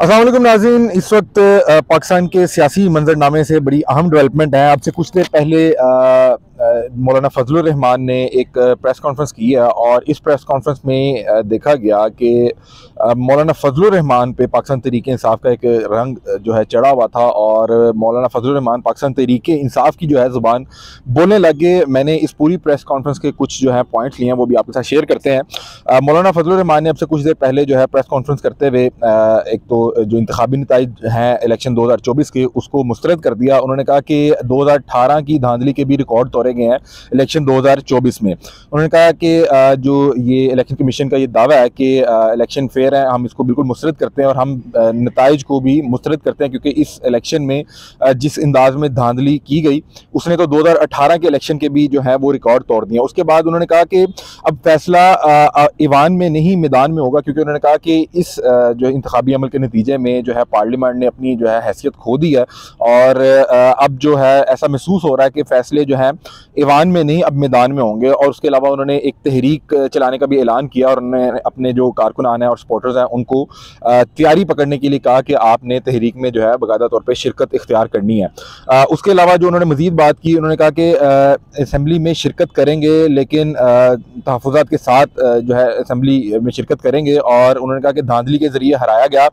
अस्सलाम वालेकुम नाज़रीन। इस वक्त पाकिस्तान के सियासी मंजरनामे से बड़ी अहम डेवलपमेंट है। अब से कुछ देर पहले मौलाना फजलुर रहमान ने एक प्रेस कॉन्फ्रेंस की है और इस प्रेस कॉन्फ्रेंस में देखा गया कि मौलाना फजलुर रहमान पे पाकिस्तान तहरीक-ए-इंसाफ का एक रंग जो है चढ़ा हुआ था और मौलाना फजलुर रहमान पाकिस्तान तहरीक-ए-इंसाफ की जो है ज़ुबान बोलने लगे। मैंने इस पूरी प्रेस कॉन्फ्रेंस के कुछ जो है पॉइंट्स लिए हैं, वो भी आपके साथ शेयर करते हैं। मौलाना फजलुर रहमान ने अब से कुछ देर पहले जो है प्रेस कॉन्फ्रेंस करते हुए एक तो जो इंतखाबी नताइज हैं इलेक्शन 2024 के, उसको मुस्तरद कर दिया। उन्होंने कहा कि 2018 की धांधली के भी रिकॉर्ड तोड़े गए हैं इलेक्शन 2024 में। उन्होंने कहा कि जो ये इलेक्शन कमीशन का ये दावा है कि इलेक्शन फेयर है, हम इसको बिल्कुल मुस्तरद करते हैं और हम नताइज को भी मुस्तरद करते हैं, क्योंकि इस इलेक्शन में जिस अंदाज में धांधली की गई उसने तो 2018 के इलेक्शन के भी जो है वो रिकॉर्ड तोड़ दिया। उसके बाद उन्होंने कहा कि अब फैसला ईवान में नहीं मैदान में होगा, क्योंकि उन्होंने कहा कि इस जो इंतखाबी अमल के नतीजे में जो है पार्लियामेंट ने अपनी जो है हैसियत खो दी है और अब जो है ऐसा महसूस हो रहा है कि फैसले जो है ईवान में नहीं अब मैदान में होंगे। और उसके अलावा उन्होंने एक तहरीक चलाने का भी ऐलान किया और उन्होंने अपने जो कारकुनान हैं और सपोर्टर्स हैं उनको तैयारी पकड़ने के लिए कहा कि आपने तहरीक में जो है बाकायदा तौर पर शिरकत इख्तियार करनी है। उसके अलावा जो उन्होंने मजीद बात की, उन्होंने कहा कि असम्बली में शिरकत करेंगे लेकिन तहफ़्फ़ुज़ात के साथ जो है असम्बली में शिरकत करेंगे। और उन्होंने कहा कि धांधली के ज़रिए हराया गया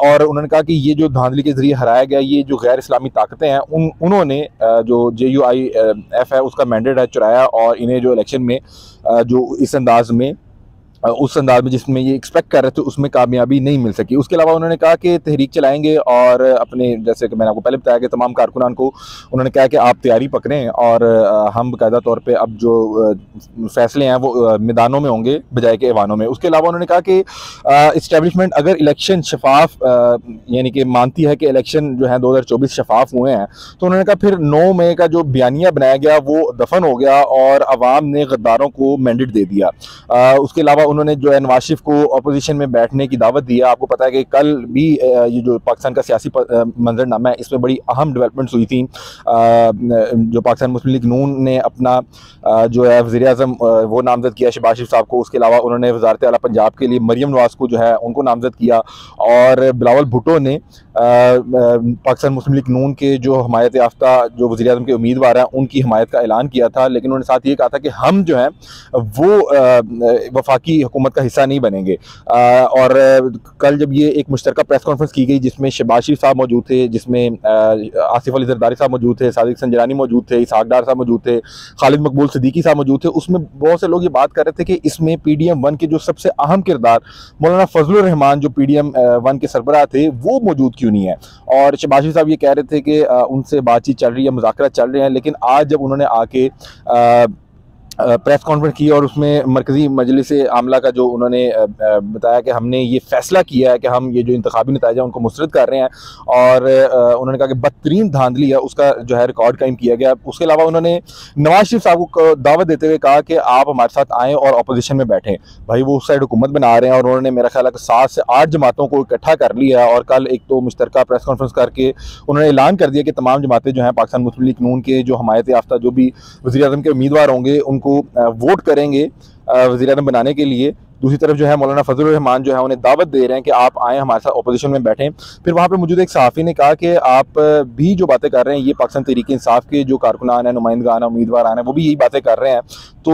और उन्होंने कहा कि ये जो धांधली के ज़रिए हराया गया, ये जो गैर इस्लामी ताकतें हैं उन्होंने जो JUIF है उसका मैंडेट है चुराया और इन्हें जो इलेक्शन में जो इस अंदाज में उस अंदाज में जिसमें ये एक्सपेक्ट कर रहे थे उसमें कामयाबी नहीं मिल सकी। उसके अलावा उन्होंने कहा कि तहरीक चलाएंगे और अपने, जैसे कि मैंने आपको पहले बताया कि तमाम कारकुनान को उन्होंने कहा कि आप तैयारी पकड़ें और हम बाकायदा तौर पे अब जो फैसले हैं वो मैदानों में होंगे बजाय के ऐवानों में। उसके अलावा उन्होंने कहा कि इस्टेब्लिशमेंट अगर इलेक्शन शफाफ यानी कि मानती है कि इलेक्शन जो है 2024 शफाफ हुए हैं, तो उन्होंने कहा फिर 9 मई का जो बयानिया बनाया गया वो दफन हो गया और अवाम ने गद्दारों को मैंडेट दे दिया। उसके अलावा उन्होंने जो है नवाज शरीफ को अपोजिशन में बैठने की दावत दी है। आपको पता है कि कल भी ये जो पाकिस्तान का सियासी मंजरनामा है इसमें बड़ी अहम डेवलपमेंट्स हुई थी। जो पाकिस्तान मुस्लिम लीग नून ने अपना जो है वज़ीर-ए-आज़म वो नामज़द किया शहबाज शरीफ साहब को। उसके अलावा उन्होंने वज़ारत आला पंजाब के लिए मरियम नवाज़ को जो है उनको नामज़द किया और बिलावल भुट्टो ने पाकिस्तान मुस्लिम लीग नून के जो हमायत याफ्ता जो वज़ीर-ए-आज़म के उम्मीदवार हैं उनकी हमायत का ऐलान किया था। लेकिन उन्होंने साथ ये कहा था कि हम जो है वो वफाकी हुकूमत का हिस्सा नहीं बनेंगे। और कल जब ये एक मुश्तरका प्रेस कॉन्फ्रेंस की गई जिसमें शहबाज शरीफ साहब मौजूद थे, जिसमें आसिफ अली जरदारी साहब मौजूद थे, सादिक संजरानी मौजूद थे, इसहाक डार साहब मौजूद थे, खालिद मकबूल सिद्दीकी साहब मौजूद थे, उसमें बहुत से लोग ये बात कर रहे थे कि इसमें PDM-1 के जो सबसे अहम किरदार मौलाना फजलुर रहमान जो PDM-1 के सरबराह थे वो मौजूद क्यों नहीं है। और शहबाज शरीफ साहब ये कह रहे थे कि उनसे बातचीत चल रही है, मुज़ाकरात चल रहे हैं। लेकिन आज जब उन्होंने आके प्रेस कॉन्फ्रेंस की और उसमें मरकज़ी मजलिस आमला का जो उन्होंने बताया कि हमने ये फ़ैसला किया है कि हम ये जो इंतखाबी नताइज हैं उनको मुस्तरद कर रहे हैं और उन्होंने कहा कि बदतरीन धांधली है उसका जो है रिकॉर्ड कायम किया गया। उसके अलावा उन्होंने नवाज शरीफ साहब को दावत देते हुए कहा कि आप हमारे साथ आएँ और अपोजिशन में बैठें। भाई वो उस साइड हुकूमत बना रहे हैं और उन्होंने मेरा ख्याल है कि 7 से 8 जमातों को इकट्ठा कर लिया है और कल एक तो मुश्तरका प्रेस कॉन्फ्रेंस करके उन्होंने ऐलान कर दिया कि तमाम जमातें जो हैं पाकिस्तान मुस्लिम लीग नून के जो हमायत याफ्ता जो भी वज़ीर-ए-आज़म के उम्मीदवार होंगे उनको वोट करेंगे वज़ीर-ए-आज़म बनाने के लिए। दूसरी तरफ जो है मौलाना फजलुर रहमान जो है उन्हें दावत दे रहे हैं कि आप आएँ हमारे साथ अपोजिशन में बैठें। फिर वहाँ पे मौजूद एक सहाफ़ी ने कहा कि आप भी जो बातें कर रहे हैं ये पाकिस्तान तहरीक-ए-इंसाफ के जो कारकुनान हैं, नुमाइंदगान हैं, उम्मीदवार हैं, वो भी यही बातें कर रहे हैं, तो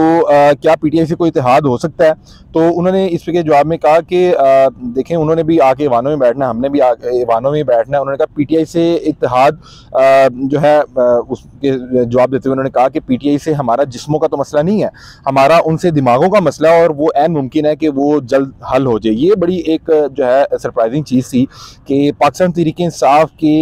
क्या PTI से कोई इत्तेहाद हो सकता है। तो उन्होंने इस पे जवाब में कहा कि देखें उन्होंने भी आके ऐवानों में बैठना है, हमने भी ऐवानों में बैठना है। उन्होंने कहा PTI से इत्तेहाद जो है उसके जवाब देते हुए उन्होंने कहा कि PTI से हमारा जिस्मों का तो मसला नहीं है, हमारा उनसे दिमागों का मसला है और वो ऐन मुमकिन है कि वो जल्द हल हो जाए। ये बड़ी एक जो है सरप्राइजिंग चीज़ थी कि पाकिस्तान तहरीक-ए-इंसाफ के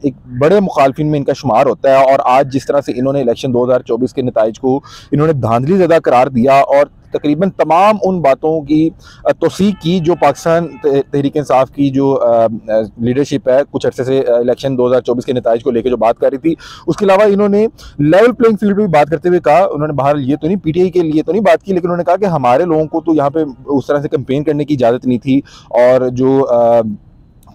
एक बड़े मुखालफिन में इनका शुमार होता है और आज जिस तरह से इन्होंने इलेक्शन 2024 के नताइज को इन्होंने धांधली ज़्यादा करार दिया और तकरीबन तमाम उन बातों की तौसीक की जो पाकिस्तान तहरीक-ए-इंसाफ की जो लीडरशिप है कुछ अरसे से इलेक्शन 2024 के नताइज को लेकर जो बात कर रही थी। उसके अलावा इन्होंने लेवल प्लेइंग फील्ड पर भी बात करते हुए कहा, उन्होंने बाहर ये तो नहीं PTI के लिए तो नहीं बात की, लेकिन उन्होंने कहा कि हमारे लोगों को तो यहाँ पे उस तरह से कैंपेन करने की इजाज़त नहीं थी और जो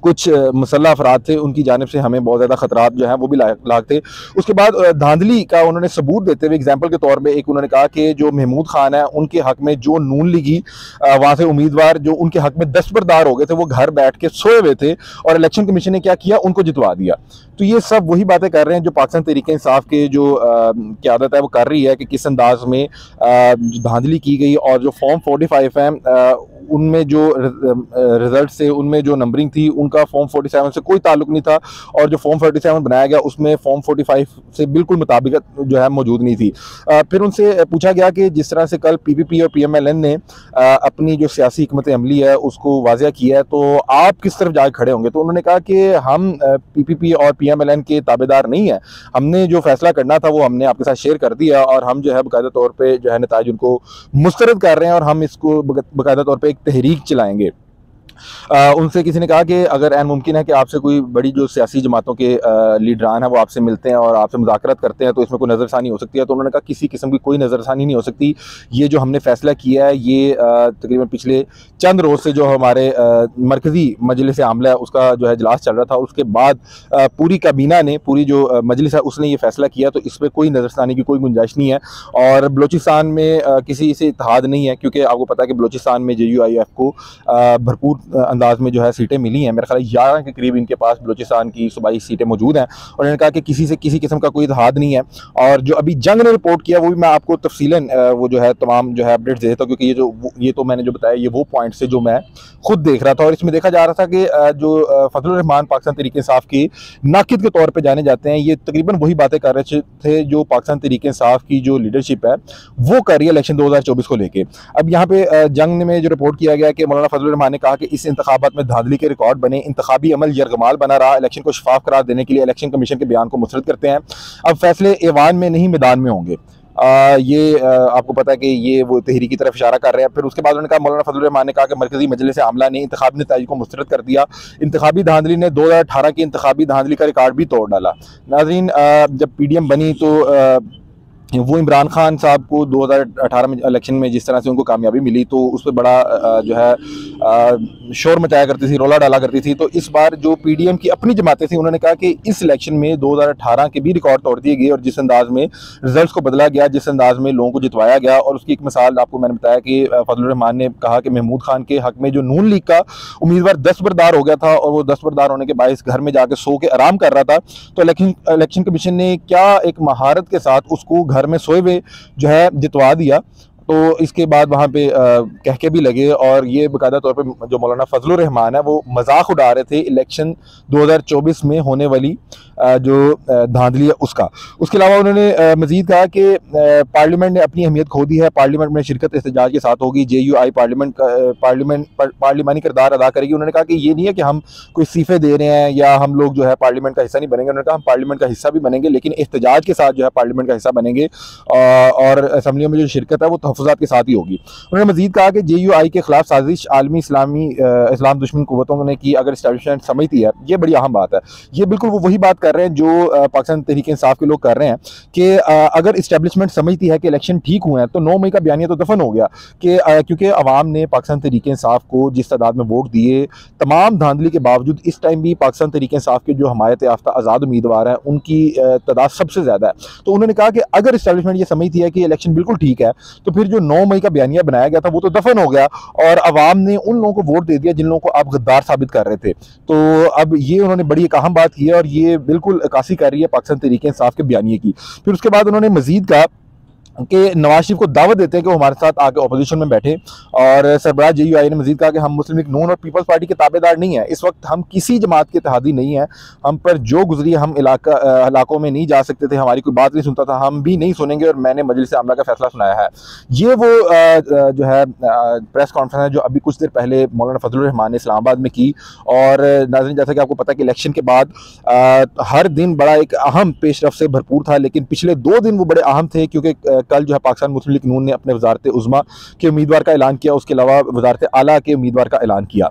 कुछ मुसल्लह अफराद थे, उनकी जानिब से हमें बहुत ज़्यादा खतरात जो हैं वो भी लाक थे। उसके बाद धांधली का उन्होंने सबूत देते हुए एग्जाम्पल के तौर पे एक उन्होंने कहा कि जो महमूद खान है उनके हक़ में जो नून लीगी वहाँ से उम्मीदवार जो उनके हक़ में दस्तबरदार हो गए थे, वो घर बैठ के सोए हुए थे और इलेक्शन कमीशन ने क्या किया, उनको जितवा दिया। तो ये सब वही बातें कर रहे हैं जो पाकिस्तान तहरीक-ए-इंसाफ के जो क़यादत है वो कर रही है कि किस अंदाज में धांधली की गई और जो फॉर्म 45 हैं उनमें जो रिजल्ट थे, उनमें जो नंबरिंग थी, उनका फॉर्म 47 से कोई ताल्लुक नहीं था और जो फॉर्म 47 बनाया गया उसमें फॉर्म 45 से बिल्कुल मुताबिकत जो है मौजूद नहीं थी। फिर उनसे पूछा गया कि जिस तरह से कल पीपीपी और पीएमएलएन ने अपनी जो सियासी हिकमत अमली है उसको वाज़िया किया है, तो आप किस तरफ जाकर खड़े होंगे? तो उन्होंने कहा कि हम पीपीपी और पीएमएलएन के ताबेदार नहीं हैं, हमने जो फैसला करना था वो हमने आपके साथ शेयर कर दिया और हम जो है बाकायदा तौर पर जो है नताइज उनको मुस्तरद कर रहे हैं और हम इसको बाकायदा तौर पर एक तहरीक चलाएंगे। उनसे किसी ने कहा कि अगर ऐन मुमकिन है कि आपसे कोई बड़ी जो सियासी जमातों के लीडरान हैं वो आपसे मिलते हैं और आपसे मुज़ाकरत करते हैं तो इसमें कोई नज़रसानी हो सकती है। तो उन्होंने कहा किसी किस्म की कोई नज़रसानी नहीं हो सकती, ये जो हमने फ़ैसला किया है ये तकरीबन पिछले चंद रोज़ से जो हमारे मरकज़ी मजलिस आमला है उसका जो है इजलास चल रहा था, उसके बाद पूरी काबीना ने, पूरी जो मजलिस है उसने ये फ़ैसला किया, तो इसमें कोई नज़रसानी की कोई गुंजाइश नहीं है। और बलूचिस्तान में किसी से इत्तेहाद नहीं है क्योंकि आपको पता है कि बलूचिस्तान में JUIF को भरपूर अंदाज में जो है सीटें मिली हैं। मेरे ख्याल 11 के करीब इनके पास बलूचिस्तान की सूबाई सीटें मौजूद हैं और उन्होंने कहा कि किसी से किसी किस्म का कोई इत्तेहाद नहीं है। और जो अभी जंग ने रिपोर्ट किया वो भी मैं आपको तफसीलन वो जो है तमाम जो है अपडेट्स देता हूँ, क्योंकि ये तो मैंने जो बताया ये वो पॉइंट्स थे जो मैं खुद देख रहा था और इसमें देखा जा रहा था कि जो फजलुर रहमान पाकिस्तान तहरीक-ए-इंसाफ के नाकिद के तौर पर जाने जाते हैं, ये तकरीबन वही बातें कर रहे थे जो पाकिस्तान तहरीक-ए-इंसाफ की जो लीडरशिप है वो कर रही है इलेक्शन 2024 को लेके। अब यहाँ पे जंग में जो रिपोर्ट किया गया कि मौलाना फजलुर रहमान ने कहा कि इस इंतखाबात में धांधली के रिकॉर्ड बने, इंतखाबी अमल यरगमाल बना रहा, इलेक्शन को शफाफ करार देने के लिए इलेक्शन कमीशन के बयान को मुस्तरद करते हैं, अब फैसले ऐवान में नहीं मैदान में होंगे। आपको पता है कि ये वो तहरीक की तरफ इशारा कर रहे हैं। फिर उसके बाद उन्होंने कहा मौलाना फजलुर रहमान ने कहा कि मरकज़ी मजलिस आमला ने इंतखाबी नताइज को मुस्तरद कर दिया, इंतखाबी धांधली ने 2018 की इंतखाबी धांधली का रिकॉर्ड भी तोड़ डाला। नाज़रीन, जब PDM बनी तो वो इमरान खान साहब को 2018 में इलेक्शन में जिस तरह से उनको कामयाबी मिली तो उस पर बड़ा जो है शोर मचाया करती थी, रोला डाला करती थी। तो इस बार जो PDM की अपनी जमातें थी उन्होंने कहा कि इस इलेक्शन में 2018 के भी रिकॉर्ड तोड़ दिए गए और जिस अंदाज में रिजल्ट्स को बदला गया, जिस अंदाज में लोगों को जितवाया गया, और उसकी एक मिसाल आपको मैंने बताया कि फजलुर रहमान ने कहा कि महमूद खान के हक़ में जो नून लीग का उम्मीदवार दस्तबरदार हो गया था और वो दस्तबरदार होने के बायस घर में जाकर सो के आराम कर रहा था, तो इलेक्शन कमीशन ने क्या एक महारत के साथ उसको घर में सोए हुए जो है जितवा दिया। तो इसके बाद वहाँ पे कह के भी लगे और ये बाकायदा तौर पे जो मौलाना फजलुर रहमान है वो मजाक उड़ा रहे थे इलेक्शन 2024 में होने वाली जो धांधली है उसका। उसके अलावा उन्होंने मजीद कहा कि पार्लियामेंट ने अपनी अहमियत खो दी है, पार्लियामेंट में शिरकत एहतजाज के साथ होगी, JUI पार्लियामानी किरदार अदा करेगी। उन्होंने कहा कि ये नहीं है कि हम कोई इस्तीफे दे रहे हैं या हम लोग जो है पार्लियामेंट का हिस्सा नहीं बनेंगे। उन्होंने कहा हम पार्लियामेंट का हिस्सा भी बनेंगे लेकिन एहतजाज के साथ जो है पार्लियामेंट का हिस्सा बनेंगे और असम्बलियों में जो शिरकत है वो तहफ़्फ़ुज़ात के साथ ही होगी। उन्होंने मजीद कहा कि JUI के खिलाफ साजिश आलमी इस्लाम दुश्मन कुव्वतों ने की, अगर इस्टेब्लिशमेंट समझती है, ये बड़ी अहम बात है। ये बिल्कुल वो वही बात कर रहे हैं जो पाकिस्तान तहरीक-ए-इंसाफ के लोग कर रहे हैं कि अगर इस्टेब्लिशमेंट समझती है कि इलेक्शन ठीक हुए हैं तो 9 मई का बयानिया तो दफन हो गया कि क्योंकि अवाम ने पाकिस्तान तहरीक-ए-इंसाफ को जिस तादाद में वोट दिए, तमाम धांधली के बावजूद इस टाइम भी पाकिस्तान तहरीक-ए-इंसाफ के जो हमायत याफ्ता आज़ाद उम्मीदवार हैं उनकी तादाद सबसे ज़्यादा है। तो उन्होंने कहा कि अगर इस्टेब्लिशमेंट ये समझती है कि इलेक्शन बिल्कुल ठीक है तो फिर जो 9 मई का बयानिया बनाया गया था वो तो दफन हो गया और अवाम ने उन लोगों को वोट दे दिया जिन लोगों को आप गद्दार साबित कर रहे थे। तो अब ये उन्होंने बड़ी एक अहम बात की है और ये बिल्कुल अक्कासी कर रही है पाकिस्तान तहरीक-ए-इंसाफ के बयानिए की। फिर उसके बाद उन्होंने मजीद कहा कि नवाज शरीफ को दावत देते हैं कि वो हमारे साथ आके अपोजिशन में बैठे और सरबराह JUI ने मजीद कहा कि हम मुस्लिम लीग नून और पीपल्स पार्टी के ताबेदार नहीं हैं, इस वक्त हम किसी जमात के इत्तेहादी नहीं हैं, हम पर जो गुजरी हम इलाकों में नहीं जा सकते थे, हमारी कोई बात नहीं सुनता था, हम भी नहीं सुनेंगे और मैंने मजलिस आमला का फैसला सुनाया है। ये वो जो है प्रेस कॉन्फ्रेंस है जो अभी कुछ देर पहले मौलाना फजलुर रहमान ने इस्लामाबाद में की। और नाज़रीन, जैसा कि आपको पता है कि इलेक्शन के बाद हर दिन बड़ा एक अहम पेशरफ से भरपूर था, लेकिन पिछले 2 दिन वो बड़े अहम थे क्योंकि कल जो है पाकिस्तान मुस्लिम लीग नून ने अपने वजारत उज़्मा के उम्मीदवार का ऐलान किया, उसके अलावा वजारत आला के उम्मीदवार का ऐलान किया।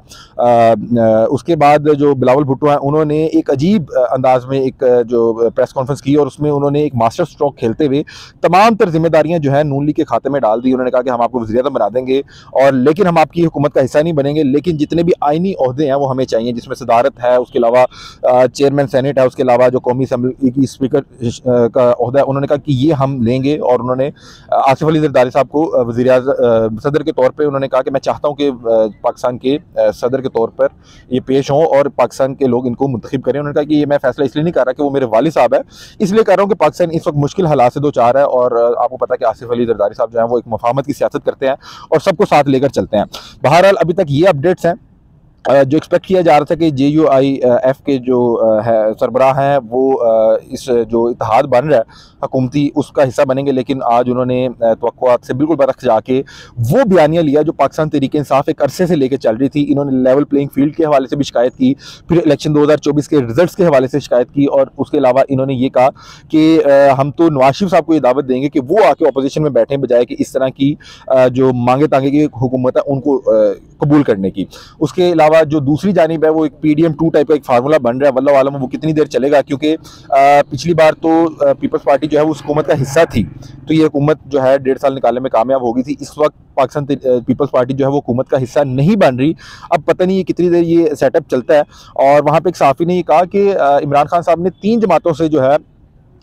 उसके बाद जो बिलावल भुट्टो हैं उन्होंने एक अजीब अंदाज में एक जो प्रेस कॉन्फ्रेंस की और उसमें उन्होंने एक मास्टर स्ट्रोक खेलते हुए तमाम तर जिम्मेदारियां जो है नून लीग के खाते में डाल दी। उन्होंने कहा कि हम आपको वज़ीर-ए-आज़म बना देंगे और लेकिन हम आपकी हुकूमत का हिस्सा नहीं बनेंगे, लेकिन जितने भी आइनी ओहदे हैं वो हमें चाहिए, जिसमें सदारत है, उसके अलावा चेयरमैन सेनेट है, उसके अलावा जो कौमी असम्बली की स्पीकर का ओहदा है, उन्होंने कहा कि ये हम लेंगे। और उन्होंने आसिफ अली ज़रदारी साहब को वज़ीर-ए-आज़म सदर के तौर पर उन्होंने कहा कि मैं चाहता हूँ कि पाकिस्तान के सदर के तौर पर ये पेश हों और पाकिस्तान के लोग इनको मुंतखब करें। उन्होंने कहा कि ये मैं फैसला इसलिए नहीं कर रहा कि वो मेरे वालिद साहब है, इसलिए कर रहा हूँ कि पाकिस्तान इस वक्त मुश्किल हालात से दो चार है और आपको पता है कि आसिफ अली ज़रदारी साहब जो हैं वो एक मुफाहमत की सियासत करते हैं और सबको साथ लेकर चलते हैं। बहरहाल अभी तक ये अपडेट्स हैं। जो एक्सपेक्ट किया जा रहा था कि JUIF के जो है सरबराह हैं वो इस जो इत्तेहाद बन रहा है हुकूमती उसका हिस्सा बनेंगे, लेकिन आज उन्होंने तवक्कुआत से बिल्कुल बरअक्स जाके वो बयानिया लिया जो पाकिस्तान तहरीक इंसाफ एक अरसे से लेकर चल रही थी। इन्होंने लेवल प्लेइंग फील्ड के हवाले से भी शिकायत की, फिर इलेक्शन 2024 के रिजल्ट्स के हवाले से शिकायत की और उसके अलावा इन्होंने ये कहा कि हम तो नवाज शरीफ साहब को ये दावत देंगे कि वो आके अपोजिशन में बैठें, बजाय कि इस तरह की जो मांगे तांगे की हुकूमत है उनको कबूल करने की। उसके अलावा जो दूसरी जानिब है वो एक PDM2 टाइप का एक फार्मूला बन रहा है। वल्लाह आलम वो कितनी देर चलेगा, क्योंकि पिछली बार तो पीपल्स पार्टी जो है वो उस हुकूमत का हिस्सा थी, तो ये हुकूमत जो है 1.5 साल निकालने में कामयाब हो गई थी। इस वक्त पाकिस्तान पीपल्स पार्टी जो है वो हुकूमत का हिस्सा नहीं बन रही। अब पता नहीं ये कितनी देर ये सेटअप चलता है। और वहाँ पे एक सहाफ़ी ने ये कहा कि इमरान खान साहब ने 3 जमातों से जो है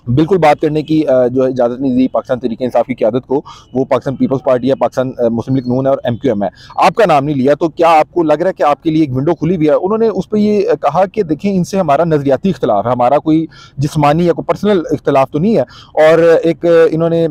बिल्कुल बात करने की जो इजाज़त नहीं दी पाकिस्तान तहरीक इंसाफ की क़यादत को। वो पाकिस्तान पीपल्स पार्टी है, पाकिस्तान मुस्लिम लीग नून है और MQM है। आपका नाम नहीं लिया, तो क्या आपको लग रहा है कि आपके लिए एक विंडो खुली हुई है? उन्होंने उस पर ये कहा कि देखिए इनसे हमारा नज़रियाती इख्तलाफ है, हमारा कोई जिस्मानी या कोई पर्सनल इख्तलाफ तो नहीं है। और एक इन्होंने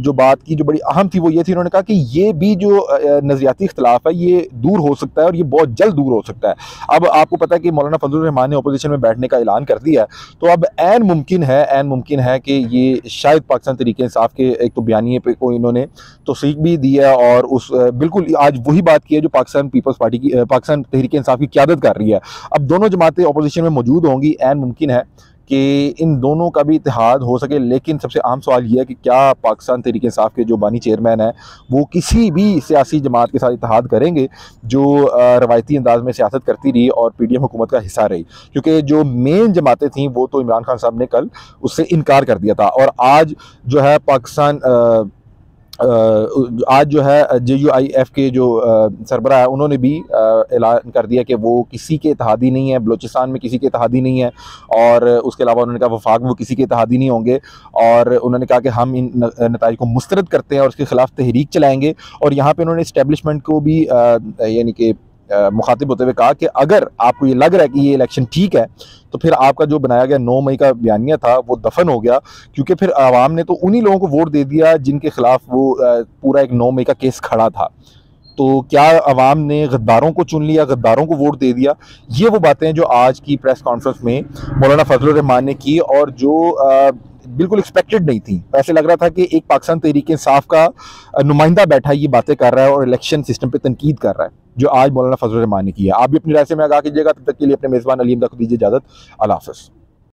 जो बात की जो बड़ी अहम थी वो ये थी, उन्होंने कहा कि ये भी जो नज़रियाती इख्तलाफ है ये दूर हो सकता है और ये बहुत जल्द दूर हो सकता है। अब आपको पता है कि मौलाना फजलुर रहमान ने अपोजिशन में बैठने का ऐलान कर दिया है, तो अब ऐन मुमकिन है कि ये शायद पाकिस्तान तहरीक इंसाफ के एक तो बयानिए पे को इन्होंने तौसीक भी दी है और उस बिल्कुल आज वही बात की है जो पाकिस्तान पीपल्स पार्टी की पाकिस्तान तहरीक इंसाफ की क़यादत कर रही है। अब दोनों जमातें अपोजिशन में मौजूद होंगी, ऐन मुमकिन है कि इन दोनों का भी इत्तेहाद हो सके। लेकिन सबसे अहम सवाल ये है कि क्या पाकिस्तान तहरीक इंसाफ के जो बानी चेयरमैन हैं वो किसी भी सियासी जमात के साथ इत्तेहाद करेंगे जो रवायती अंदाज में सियासत करती रही और PDM हुकूमत का हिस्सा रही, क्योंकि जो मेन जमातें थीं वो तो इमरान खान साहब ने कल उससे इनकार कर दिया था। और आज जो है पाकिस्तान आज जो है JUIF के जो सरबराह है उन्होंने भी ऐलान कर दिया कि वो किसी के इत्तेहादी नहीं है, बलूचिस्तान में किसी के इत्तेहादी नहीं है। और उसके अलावा उन्होंने कहा वफाक में वो किसी के इत्तेहादी नहीं होंगे और उन्होंने कहा कि हम इन नताइज को मुस्तरद करते हैं और उसके खिलाफ तहरीक चलाएँगे। और यहाँ पर उन्होंने इस्टेब्लिशमेंट को भी यानी कि मुखातिब होते हुए कहा कि अगर आपको ये लग रहा है कि ये इलेक्शन ठीक है तो फिर आपका जो बनाया गया 9 मई का बयानिया था वो दफन हो गया, क्योंकि फिर आवाम ने तो उन्हीं लोगों को वोट दे दिया जिनके खिलाफ वो पूरा एक 9 मई का केस खड़ा था। तो क्या आवाम ने गद्दारों को चुन लिया, गद्दारों को वोट दे दिया? ये वो बातें हैं जो आज की प्रेस कॉन्फ्रेंस में मौलाना फजलुर रहमान ने की और जो बिल्कुल एक्सपेक्टेड नहीं थी। ऐसे लग रहा था कि एक पाकिस्तान तहरीक इंसाफ का नुमाइंदा बैठा ये बातें कर रहा है और इलेक्शन सिस्टम पे तनकीद कर रहा है, जो आज मौलाना फजलुर रहमान ने की है। आप भी अपनी राय से में आगाह कीजिएगा। तब तक के लिए अपने मेज़बान अली अहमद को दीजिए इजाज़त। अल्लाह हाफ़िज़।